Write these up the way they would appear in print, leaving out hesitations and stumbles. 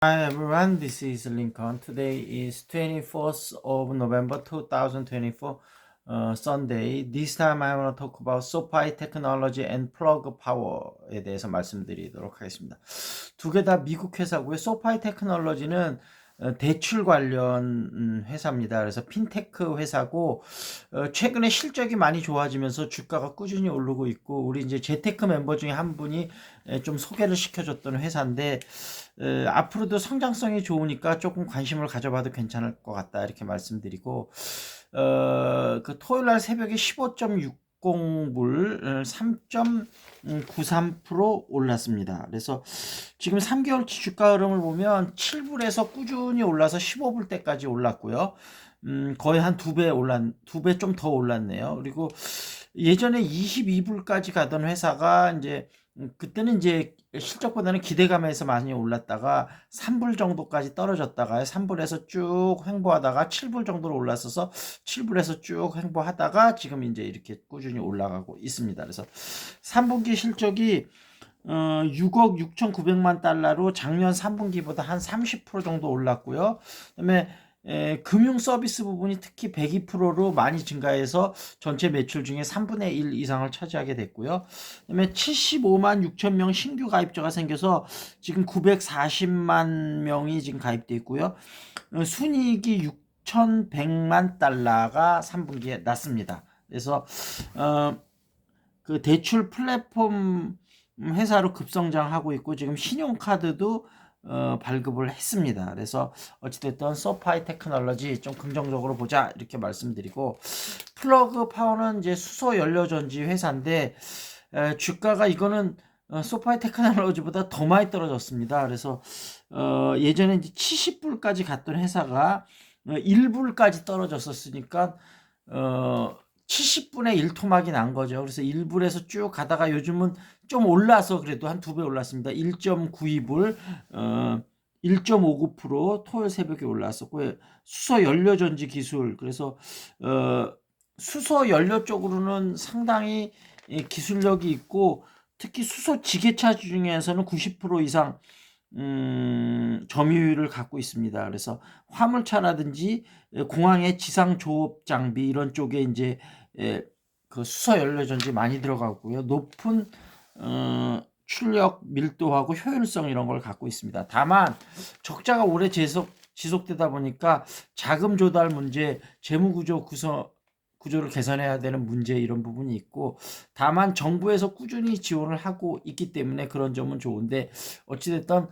Hi everyone, this is Lincoln. Today is 24th of November 2024, Sunday. This time I want to talk about SoFi technology and plug power에 대해서 말씀드리도록 하겠습니다. 두 개 다 미국 회사고요. SoFi 테크놀로지는 대출 관련 회사입니다. 그래서 핀테크 회사고 최근에 실적이 많이 좋아지면서 주가가 꾸준히 오르고 있고, 우리 이제 재테크 멤버 중에 한 분이 좀 소개를 시켜줬던 회사인데 앞으로도 성장성이 좋으니까 조금 관심을 가져봐도 괜찮을 것 같다, 이렇게 말씀드리고, 그 토요일날 새벽에 15.60불 3.93% 올랐습니다. 그래서 지금 3개월치 주가 흐름을 보면 7불에서 꾸준히 올라서 15불대까지 올랐고요. 거의 한 두 배 좀 더 올랐네요. 그리고 예전에 22불까지 가던 회사가 이제 그때는 이제 실적보다는 기대감에서 많이 올랐다가 3불 정도까지 떨어졌다가 3불에서 쭉 횡보하다가 7불 정도로 올랐어서 7불에서 쭉 횡보하다가 지금 이제 이렇게 꾸준히 올라가고 있습니다. 그래서 3분기 실적이 6억 6,900만 달러로 작년 3분기보다 한 30% 정도 올랐고요. 그다음에 금융 서비스 부분이 특히 102%로 많이 증가해서 전체 매출 중에 3분의 1 이상을 차지하게 됐고요. 그다음에 75만 6천 명 신규 가입자가 생겨서 지금 940만 명이 지금 가입돼 있고요. 순이익이 6,100만 달러가 3분기에 났습니다. 그래서 그 대출 플랫폼 회사로 급성장하고 있고, 지금 신용카드도 발급을 했습니다. 그래서 어찌됐든 소파이 테크놀로지 좀 긍정적으로 보자, 이렇게 말씀드리고, 플러그 파워는 이제 수소 연료 전지 회사인데 주가가 이거는 소파이 테크놀로지보다 더 많이 떨어졌습니다. 그래서 예전에 이제 70불까지 갔던 회사가 1불까지 떨어졌었으니까 70분의 1토막이 난 거죠. 그래서 1불에서 쭉 가다가 요즘은 좀 올라서 그래도 한 두 배 올랐습니다. 1.92불, 1.59% 토요일 새벽에 올랐었고, 수소 연료 전지 기술, 그래서 수소 연료 쪽으로는 상당히 기술력이 있고, 특히 수소 지게차 중에서는 90% 이상 점유율을 갖고 있습니다. 그래서 화물차라든지 공항의 지상 조업 장비 이런 쪽에 이제 그 수소 연료 전지 많이 들어가고요. 높은 출력 밀도하고 효율성 이런 걸 갖고 있습니다. 다만 적자가 오래 지속되다 보니까 자금 조달 문제, 재무 구조를 개선해야 되는 문제, 이런 부분이 있고, 다만 정부에서 꾸준히 지원을 하고 있기 때문에 그런 점은 좋은데, 어찌됐든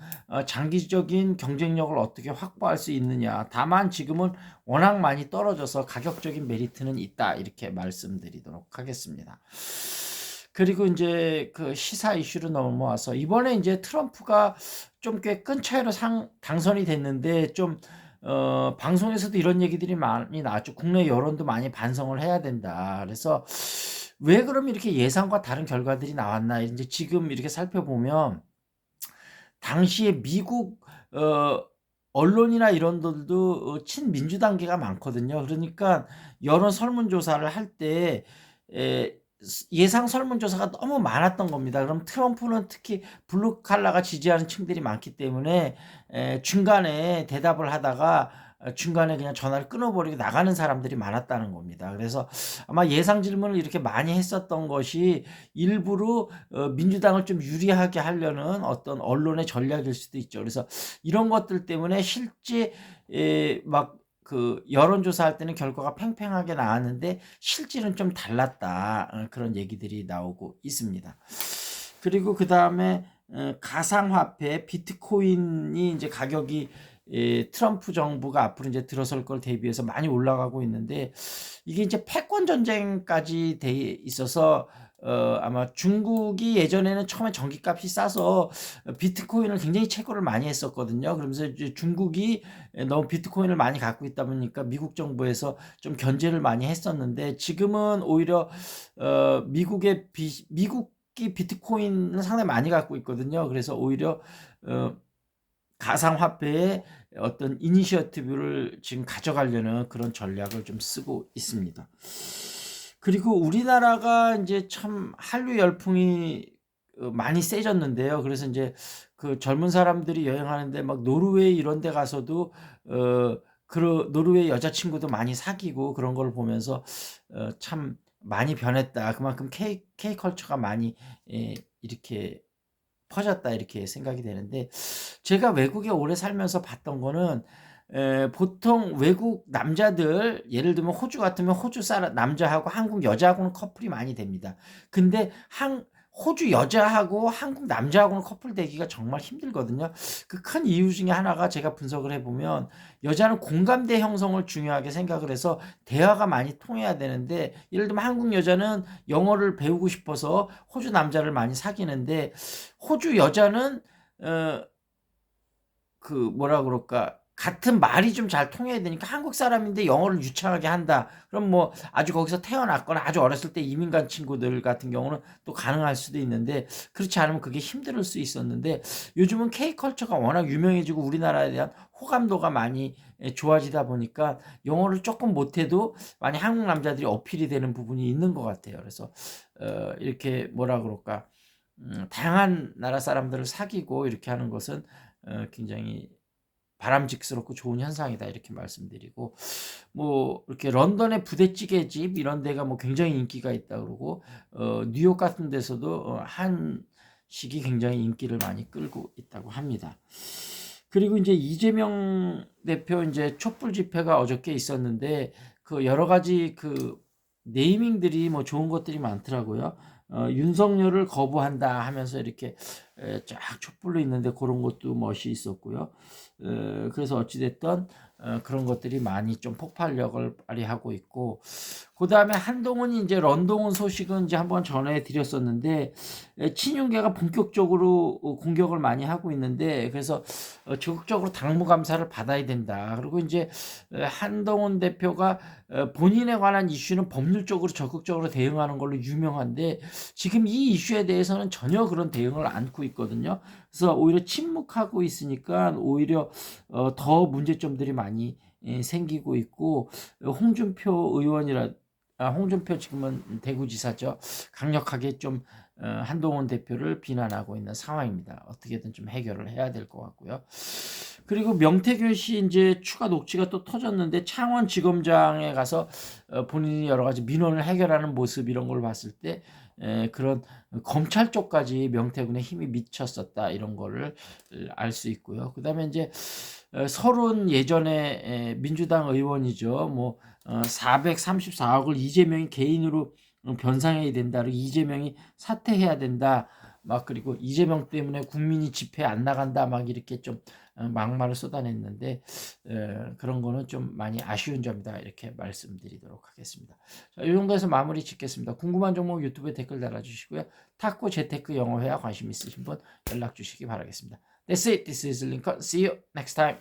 장기적인 경쟁력을 어떻게 확보할 수 있느냐, 다만 지금은 워낙 많이 떨어져서 가격적인 메리트는 있다, 이렇게 말씀드리도록 하겠습니다. 그리고 이제 그 시사 이슈로 넘어와서, 이번에 이제 트럼프가 좀 꽤 큰 차이로 당선이 됐는데, 좀 방송에서도 이런 얘기들이 많이 나왔죠. 국내 여론도 많이 반성을 해야 된다. 그래서 왜 그럼 이렇게 예상과 다른 결과들이 나왔나, 이제 지금 이렇게 살펴보면, 당시에 미국 언론이나 이런 들도 친민주당계가 많거든요. 그러니까 여론 설문조사를 할 때 예상 설문조사가 너무 많았던 겁니다. 그럼 트럼프는 특히 블루 칼라가 지지하는 층들이 많기 때문에 중간에 대답을 하다가 중간에 그냥 전화를 끊어버리고 나가는 사람들이 많았다는 겁니다. 그래서 아마 예상 질문을 이렇게 많이 했었던 것이 일부러 민주당을 좀 유리하게 하려는 어떤 언론의 전략일 수도 있죠. 그래서 이런 것들 때문에 실제 막 그 여론조사할 때는 결과가 팽팽하게 나왔는데 실질은 좀 달랐다, 그런 얘기들이 나오고 있습니다. 그리고 그 다음에 가상화폐 비트코인이 이제 가격이 트럼프 정부가 앞으로 이제 들어설 걸 대비해서 많이 올라가고 있는데, 이게 이제 패권 전쟁까지 돼 있어서 아마 중국이 예전에는 처음에 전기값이 싸서 비트코인을 굉장히 채굴을 많이 했었거든요. 그러면서 이제 중국이 너무 비트코인을 많이 갖고 있다 보니까 미국 정부에서 좀 견제를 많이 했었는데, 지금은 오히려 미국이 비트코인을 상당히 많이 갖고 있거든요. 그래서 오히려 가상화폐의 어떤 이니셔티브를 지금 가져가려는 그런 전략을 좀 쓰고 있습니다. 그리고 우리나라가 이제 참 한류 열풍이 많이 세졌는데요. 그래서 인제 그 젊은 사람들이 여행하는데 막 노르웨이 이런 데 가서도 노르웨이 여자친구도 많이 사귀고 그런 걸 보면서 '참 많이 변했다. 그만큼 K 컬처가 많이 이렇게 퍼졌다.' 이렇게 생각이 되는데, 제가 외국에 오래 살면서 봤던 거는 보통 외국 남자들, 예를 들면 호주 같으면 호주 사람 남자하고 한국 여자하고는 커플이 많이 됩니다. 근데 한 호주 여자하고 한국 남자하고는 커플 되기가 정말 힘들거든요. 그 큰 이유 중에 하나가, 제가 분석을 해 보면 여자는 공감대 형성을 중요하게 생각을 해서 대화가 많이 통해야 되는데, 예를 들면 한국 여자는 영어를 배우고 싶어서 호주 남자를 많이 사귀는데, 호주 여자는 어 그 뭐라 그럴까, 같은 말이 좀 잘 통해야 되니까 한국 사람인데 영어를 유창하게 한다. 그럼 뭐 아주 거기서 태어났거나 아주 어렸을 때 이민 간 친구들 같은 경우는 또 가능할 수도 있는데, 그렇지 않으면 그게 힘들 수 있었는데, 요즘은 K컬처가 워낙 유명해지고 우리나라에 대한 호감도가 많이 좋아지다 보니까 영어를 쪼끔 못해도 많이 한국 남자들이 어필이 되는 부분이 있는 것 같아요. 그래서 이렇게 뭐라 그럴까, 다양한 나라 사람들을 사귀고 이렇게 하는 것은 굉장히 바람직스럽고 좋은 현상이다, 이렇게 말씀드리고, 뭐 이렇게 런던의 부대찌개집 이런 데가 뭐 굉장히 인기가 있다 그러고, 뉴욕 같은 데서도 한식이 굉장히 인기를 많이 끌고 있다고 합니다. 그리고 인제 이재명 대표 인제 촛불 집회가 어저께 있었는데, 그 여러 가지 그 네이밍들이 뭐 좋은 것들이 많더라고요. "윤석열을 거부한다." 하면서 이렇게 쫙 촛불로 있는데, 고런 것도 멋이 있었고요. 그래서 어찌 됐든 그런 것들이 많이 좀 폭발력을 발휘하고 있고, 그다음에 한동훈이 인제 런동훈 소식은 인제 한번 전해 드렸었는데, 친윤계가 본격적으로 공격을 많이 하고 있는데, 그래서 적극적으로 당무 감사를 받아야 된다. 그리고 인제 한동훈 대표가 본인에 관한 이슈는 법률적으로 적극적으로 대응하는 걸로 유명한데, 지금 이 이슈에 대해서는 전혀 그런 대응을 않고 있거든요. 그래서 오히려 침묵하고 있으니까 오히려 더 문제점들이 많이 생기고 있고, 홍준표 의원이라 홍준표 지금은 대구지사죠. 강력하게 좀 한동훈 대표를 비난하고 있는 상황입니다. 어떻게든 좀 해결을 해야 될 것 같고요. 그리고 명태균 씨 인제 추가 녹취가 또 터졌는데, 창원지검장에 가서 본인이 여러 가지 민원을 해결하는 모습 이런 걸 봤을 때 그런 검찰 쪽까지 명태균의 힘이 미쳤었다, 이런 거를 알 수 있고요. 그다음에 인제 설훈 예전에 민주당 의원이죠. 뭐 434억을 이재명이 개인으로 변상해야 된다. 그리고 이재명이 사퇴해야 된다. 막 그리고 이재명 때문에 국민이 집회 안 나간다. 막 이렇게 좀 막말을 쏟아냈는데, 그런 거는 좀 많이 아쉬운 점이다, 이렇게 말씀드리도록 하겠습니다. 자, 이 정도에서 마무리 짓겠습니다. 궁금한 종목 유튜브에 댓글 달아주시고요. 탁구 재테크 영어 회화 관심 있으신 분 연락 주시기 바라겠습니다. That's it. This is Lincoln. See you next time.